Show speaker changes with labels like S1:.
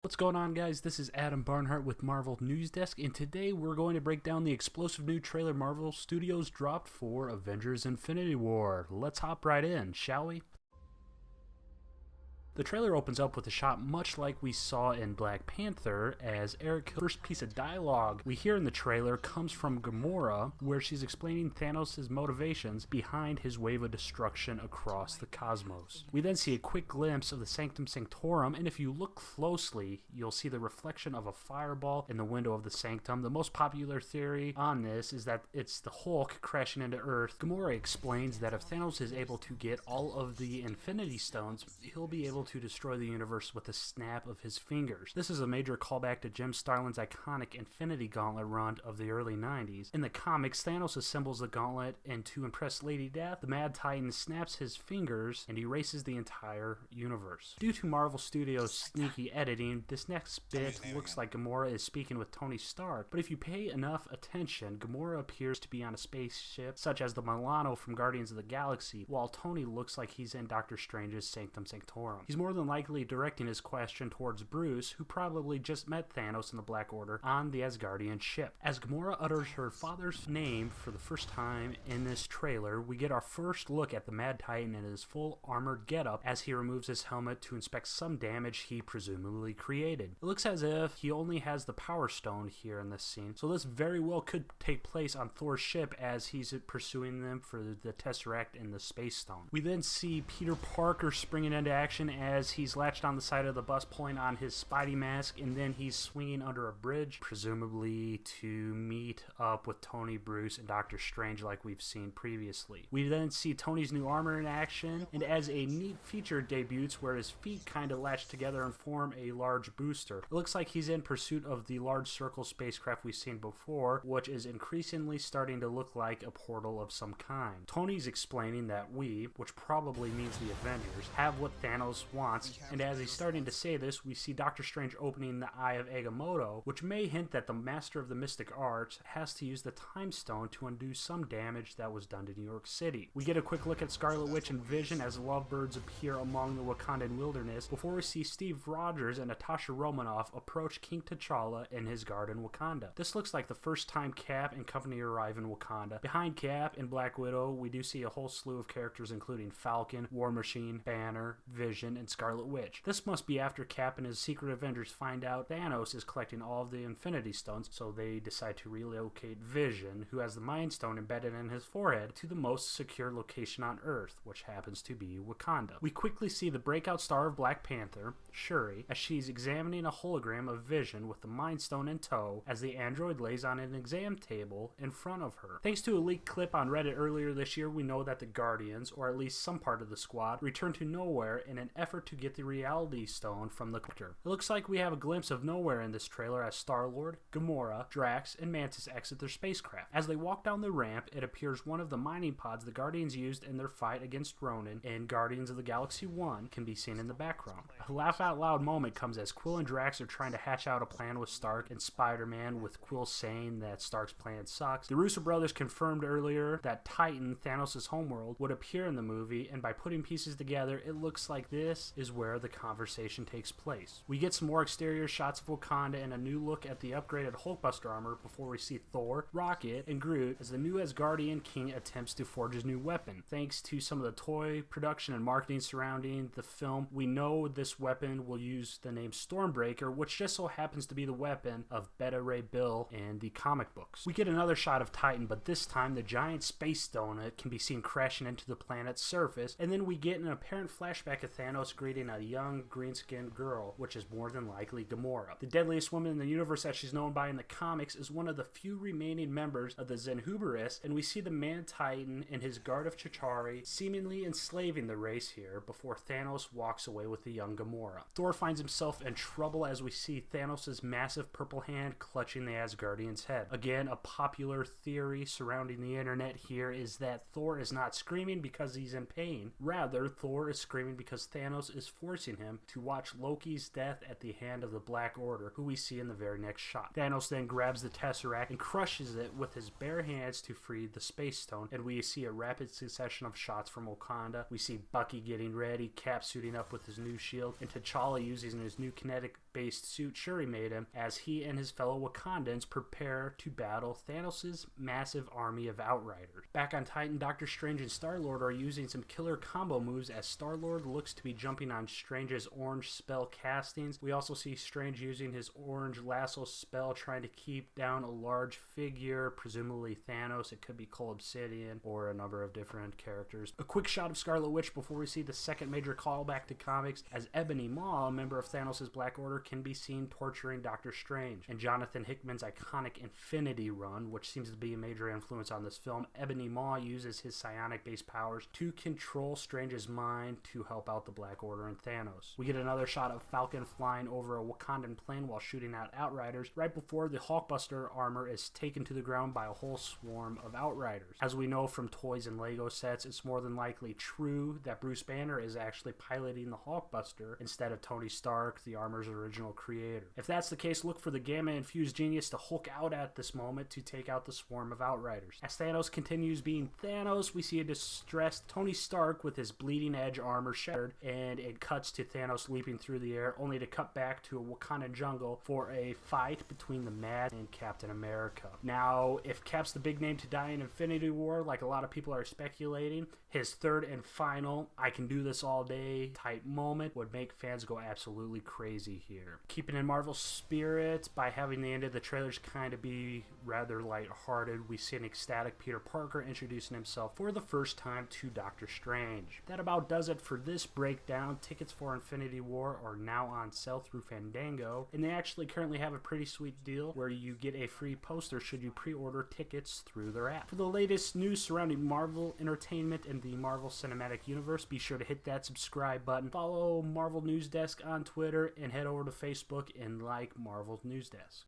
S1: What's going on, guys? This is Adam Barnhart with Marvel News Desk, and today we're going to break down the explosive new trailer Marvel Studios dropped for Avengers Infinity War. Let's hop right in, shall we? The trailer opens up with a shot much like we saw in Black Panther, as Eric's first piece of dialogue we hear in the trailer comes from Gamora, where she's explaining Thanos' motivations behind his wave of destruction across the cosmos. We then see a quick glimpse of the Sanctum Sanctorum, and if you look closely, you'll see the reflection of a fireball in the window of the Sanctum. The most popular theory on this is that it's the Hulk crashing into Earth. Gamora explains that if Thanos is able to get all of the Infinity Stones, he'll be able to destroy the universe with a snap of his fingers. This is a major callback to Jim Starlin's iconic Infinity Gauntlet run of the early 90s. In the comics, Thanos assembles the gauntlet, and to impress Lady Death, the Mad Titan snaps his fingers and erases the entire universe. Due to Marvel Studios' sneaky editing, this next bit looks like Gamora is speaking with Tony Stark, but if you pay enough attention, Gamora appears to be on a spaceship such as the Milano from Guardians of the Galaxy, while Tony looks like he's in Doctor Strange's Sanctum Sanctorum. He's more than likely directing his question towards Bruce, who probably just met Thanos in the Black Order on the Asgardian ship. As Gamora utters her father's name for the first time in this trailer, we get our first look at the Mad Titan in his full armored getup as he removes his helmet to inspect some damage he presumably created. It looks as if he only has the Power Stone here in this scene, so this very well could take place on Thor's ship as he's pursuing them for the Tesseract and the Space Stone. We then see Peter Parker springing into action as he's latched on the side of the bus pulling on his Spidey mask, and then he's swinging under a bridge, presumably to meet up with Tony, Bruce, and Doctor Strange like we've seen previously. We then see Tony's new armor in action, and as a neat feature debuts where his feet kind of latch together and form a large booster. It looks like he's in pursuit of the large circle spacecraft we've seen before, which is increasingly starting to look like a portal of some kind. Tony's explaining that we, which probably means the Avengers, have what Thanos wants, and as he's starting to say this, we see Doctor Strange opening the Eye of Agamotto, which may hint that the Master of the Mystic Arts has to use the Time Stone to undo some damage that was done to New York City. We get a quick look at Scarlet Witch and Vision as lovebirds appear among the Wakandan wilderness before we see Steve Rogers and Natasha Romanoff approach King T'Challa in his garden Wakanda. This looks like the first time Cap and company arrive in Wakanda. Behind Cap and Black Widow, we do see a whole slew of characters including Falcon, War Machine, Banner, Vision, and Scarlet Witch. This must be after Cap and his secret Avengers find out Thanos is collecting all of the Infinity Stones, so they decide to relocate Vision, who has the Mind Stone embedded in his forehead, to the most secure location on Earth, which happens to be Wakanda. We quickly see the breakout star of Black Panther, Shuri, as she's examining a hologram of Vision with the Mind Stone in tow as the android lays on an exam table in front of her. Thanks to a leaked clip on Reddit earlier this year, we know that the Guardians, or at least some part of the squad, returned to Nowhere in an effort to get the Reality Stone from the Collector. It looks like we have a glimpse of Nowhere in this trailer as Star-Lord, Gamora, Drax, and Mantis exit their spacecraft. As they walk down the ramp, it appears one of the mining pods the Guardians used in their fight against Ronan in Guardians of the Galaxy 1 can be seen in the background. A laugh-out-loud moment comes as Quill and Drax are trying to hatch out a plan with Stark and Spider-Man, with Quill saying that Stark's plan sucks. The Russo brothers confirmed earlier that Titan, Thanos' homeworld, would appear in the movie, and by putting pieces together, it looks like this is where the conversation takes place. We get some more exterior shots of Wakanda and a new look at the upgraded Hulkbuster armor before we see Thor, Rocket, and Groot as the new Asgardian king attempts to forge his new weapon. Thanks to some of the toy production and marketing surrounding the film, we know this weapon will use the name Stormbreaker, which just so happens to be the weapon of Beta Ray Bill in the comic books. We get another shot of Titan, but this time the giant space donut can be seen crashing into the planet's surface, and then we get an apparent flashback of Thanos greeting a young green-skinned girl, which is more than likely Gamora. The deadliest woman in the universe, as she's known by in the comics, is one of the few remaining members of the Zenhubris, and we see the Mad Titan and his guard of Chitauri seemingly enslaving the race here before Thanos walks away with the young Gamora. Thor finds himself in trouble as we see Thanos' massive purple hand clutching the Asgardian's head. Again, a popular theory surrounding the internet here is that Thor is not screaming because he's in pain. Rather, Thor is screaming because Thanos Thanos is forcing him to watch Loki's death at the hand of the Black Order, who we see in the very next shot. Thanos then grabs the Tesseract and crushes it with his bare hands to free the Space Stone, and we see a rapid succession of shots from Wakanda. We see Bucky getting ready, Cap suiting up with his new shield, and T'Challa using his new kinetic-based suit Shuri made him as he and his fellow Wakandans prepare to battle Thanos' massive army of Outriders. Back on Titan, Doctor Strange and Star-Lord are using some killer combo moves as Star-Lord looks to be jumping on Strange's orange spell castings. We also see Strange using his orange lasso spell trying to keep down a large figure, presumably Thanos. It could be Cole Obsidian or a number of different characters. A quick shot of Scarlet Witch before we see the second major callback to comics as Ebony Maw, a member of Thanos' Black Order, can be seen torturing Doctor Strange. And Jonathan Hickman's iconic Infinity Run, which seems to be a major influence on this film, Ebony Maw uses his psionic-based powers to control Strange's mind to help out the Black Order and Thanos. We get another shot of Falcon flying over a Wakandan plane while shooting out Outriders right before the Hulkbuster armor is taken to the ground by a whole swarm of Outriders. As we know from toys and Lego sets, it's more than likely true that Bruce Banner is actually piloting the Hulkbuster instead of Tony Stark, the armor's original creator. If that's the case, look for the Gamma-infused genius to Hulk out at this moment to take out the swarm of Outriders. As Thanos continues being Thanos, we see a distressed Tony Stark with his bleeding edge armor shattered, and it cuts to Thanos leaping through the air, only to cut back to a Wakandan jungle for a fight between the Mad and Captain America. Now, if Cap's the big name to die in Infinity War, like a lot of people are speculating, his third and final I can do this all day type moment would make fans go absolutely crazy here. Keeping in Marvel's spirit, by having the end of the trailers kind of be rather lighthearted, we see an ecstatic Peter Parker introducing himself for the first time to Doctor Strange. That about does it for this breakdown. Tickets for Infinity War are now on sale through Fandango, and they actually currently have a pretty sweet deal where you get a free poster should you pre-order tickets through their app. For the latest news surrounding Marvel Entertainment and the Marvel Cinematic Universe, be sure to hit that subscribe button, follow Marvel News Desk on Twitter, and head over to Facebook and like Marvel News Desk.